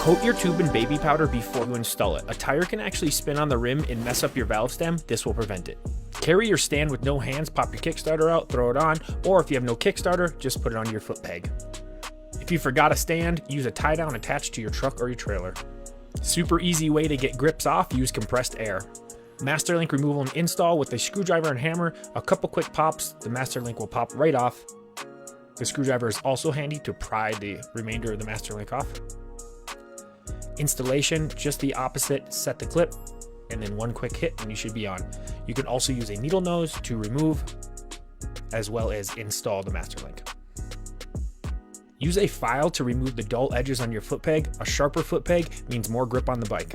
Coat your tube in baby powder before you install it. A tire can actually spin on the rim and mess up your valve stem. This will prevent it. Carry your stand with no hands, pop your Kickstarter out, throw it on, or if you have no Kickstarter, just put it on your foot peg. If you forgot a stand, use a tie down attached to your truck or your trailer. Super easy way to get grips off, use compressed air. Master link removal and install with a screwdriver and hammer. A couple quick pops, the master link will pop right off. The screwdriver is also handy to pry the remainder of the master link off. Installation, just the opposite, set the clip, and then one quick hit and you should be on. You can also use a needle nose to remove, as well as install the master link. Use a file to remove the dull edges on your foot peg. A sharper foot peg means more grip on the bike.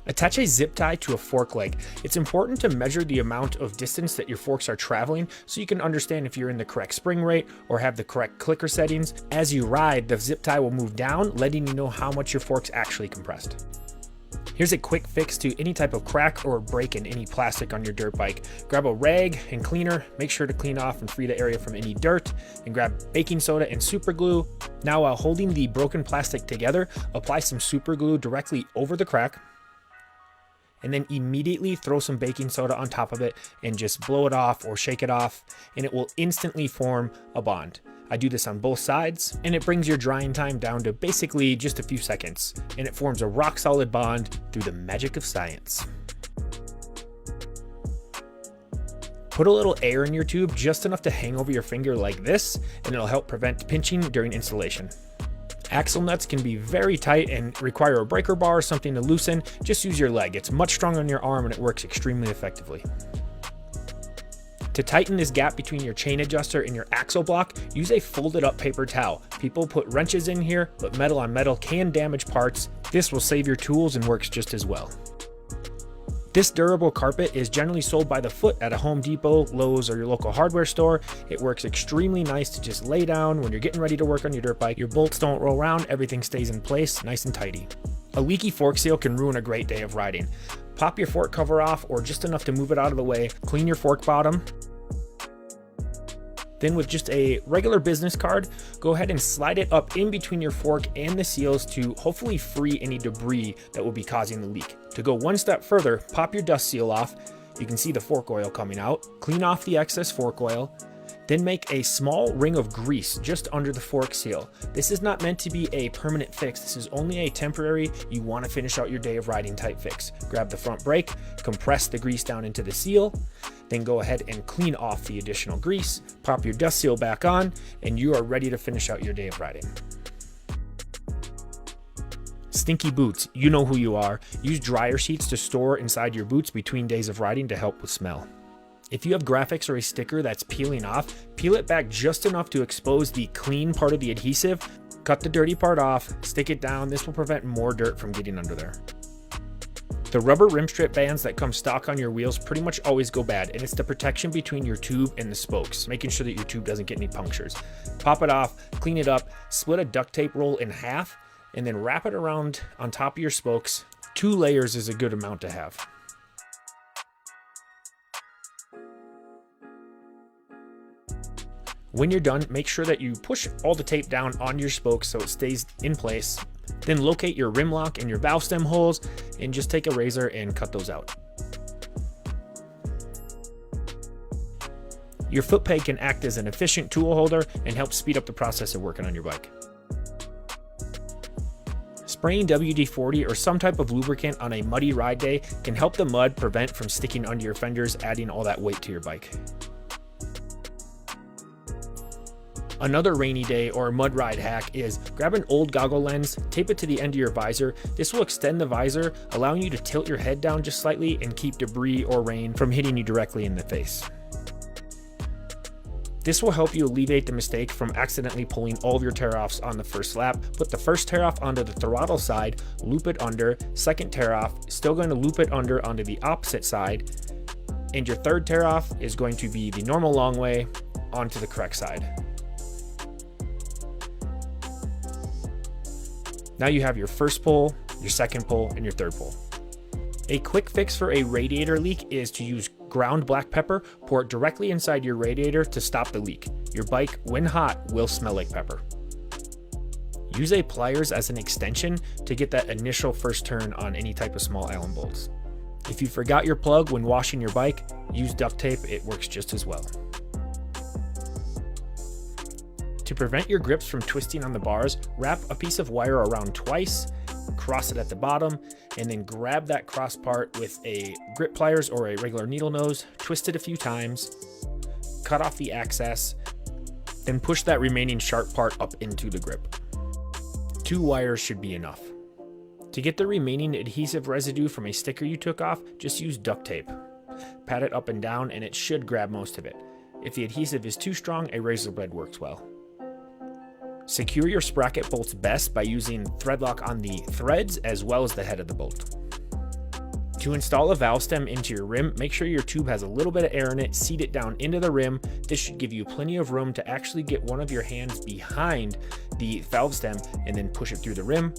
Attach a zip tie to a fork leg. It's important to measure the amount of distance that your forks are traveling so you can understand if you're in the correct spring rate or have the correct clicker settings. As you ride, the zip tie will move down, letting you know how much your fork's actually compressed. Here's a quick fix to any type of crack or break in any plastic on your dirt bike. Grab a rag and cleaner, make sure to clean off and free the area from any dirt, and grab baking soda and super glue. Now while holding the broken plastic together, apply some super glue directly over the crack, and then immediately throw some baking soda on top of it and just blow it off or shake it off, and it will instantly form a bond. I do this on both sides, and it brings your drying time down to basically just a few seconds, and it forms a rock solid bond through the magic of science. Put a little air in your tube, just enough to hang over your finger like this, and it'll help prevent pinching during installation. Axle nuts can be very tight and require a breaker bar or something to loosen. Just use your leg. It's much stronger on your arm and it works extremely effectively. To tighten this gap between your chain adjuster and your axle block, use a folded up paper towel. People put wrenches in here, but metal on metal can damage parts. This will save your tools and works just as well. This durable carpet is generally sold by the foot at a Home Depot, Lowe's, or your local hardware store. It works extremely nice to just lay down when you're getting ready to work on your dirt bike. Your bolts don't roll around, everything stays in place, nice and tidy. A leaky fork seal can ruin a great day of riding. Pop your fork cover off, or just enough to move it out of the way. Clean your fork bottom. Then with just a regular business card, go ahead and slide it up in between your fork and the seals to hopefully free any debris that will be causing the leak. To go one step further, pop your dust seal off. You can see the fork oil coming out. Clean off the excess fork oil. Then make a small ring of grease just under the fork seal. This is not meant to be a permanent fix. This is only a temporary, you want to finish out your day of riding type fix. Grab the front brake, compress the grease down into the seal, then go ahead and clean off the additional grease, pop your dust seal back on, and you are ready to finish out your day of riding. Stinky boots, you know who you are. Use dryer sheets to store inside your boots between days of riding to help with smell. If you have graphics or a sticker that's peeling off, peel it back just enough to expose the clean part of the adhesive. Cut the dirty part off, stick it down. This will prevent more dirt from getting under there. The rubber rim strip bands that come stock on your wheels pretty much always go bad, and it's the protection between your tube and the spokes, making sure that your tube doesn't get any punctures. Pop it off, clean it up, split a duct tape roll in half, and then wrap it around on top of your spokes. 2 layers is a good amount to have. When you're done, make sure that you push all the tape down on your spokes so it stays in place. Then locate your rim lock and your valve stem holes and just take a razor and cut those out. Your foot peg can act as an efficient tool holder and help speed up the process of working on your bike. Spraying WD-40 or some type of lubricant on a muddy ride day can help the mud prevent from sticking under your fenders, adding all that weight to your bike. Another rainy day or mud ride hack is grab an old goggle lens, tape it to the end of your visor. This will extend the visor, allowing you to tilt your head down just slightly and keep debris or rain from hitting you directly in the face. This will help you alleviate the mistake from accidentally pulling all of your tear-offs on the first lap. Put the first tear-off onto the throttle side, loop it under, second tear-off, still going to loop it under onto the opposite side, and your third tear-off is going to be the normal long way onto the correct side. Now you have your first pull, your second pull, and your third pull. A quick fix for a radiator leak is to use ground black pepper, pour it directly inside your radiator to stop the leak. Your bike, when hot, will smell like pepper. Use a pliers as an extension to get that initial first turn on any type of small Allen bolts. If you forgot your plug when washing your bike, use duct tape, it works just as well. To prevent your grips from twisting on the bars, wrap a piece of wire around twice, cross it at the bottom, and then grab that cross part with a grip pliers or a regular needle nose, twist it a few times, cut off the excess, then push that remaining sharp part up into the grip. 2 wires should be enough. To get the remaining adhesive residue from a sticker you took off, just use duct tape. Pat it up and down and it should grab most of it. If the adhesive is too strong, a razor blade works well. Secure your sprocket bolts best by using thread lock on the threads as well as the head of the bolt. To install a valve stem into your rim, make sure your tube has a little bit of air in it, seat it down into the rim. This should give you plenty of room to actually get one of your hands behind the valve stem and then push it through the rim,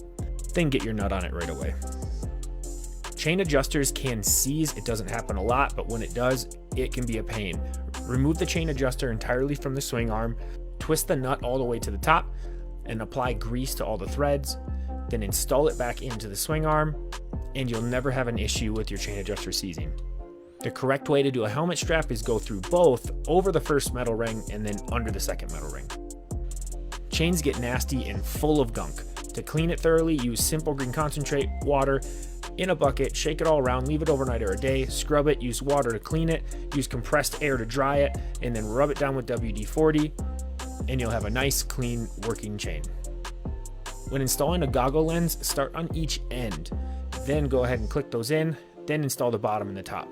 then get your nut on it right away. Chain adjusters can seize. It doesn't happen a lot, but when it does, it can be a pain. Remove the chain adjuster entirely from the swing arm, twist the nut all the way to the top, and apply grease to all the threads, then install it back into the swing arm, and you'll never have an issue with your chain adjuster seizing. The correct way to do a helmet strap is go through both, over the first metal ring and then under the second metal ring. Chains get nasty and full of gunk. To clean it thoroughly, use Simple Green concentrate, water, in a bucket, shake it all around, leave it overnight or a day, scrub it, use water to clean it, use compressed air to dry it, and then rub it down with WD-40, and you'll have a nice, clean, working chain. When installing a goggle lens, start on each end. Then go ahead and click those in, then install the bottom and the top.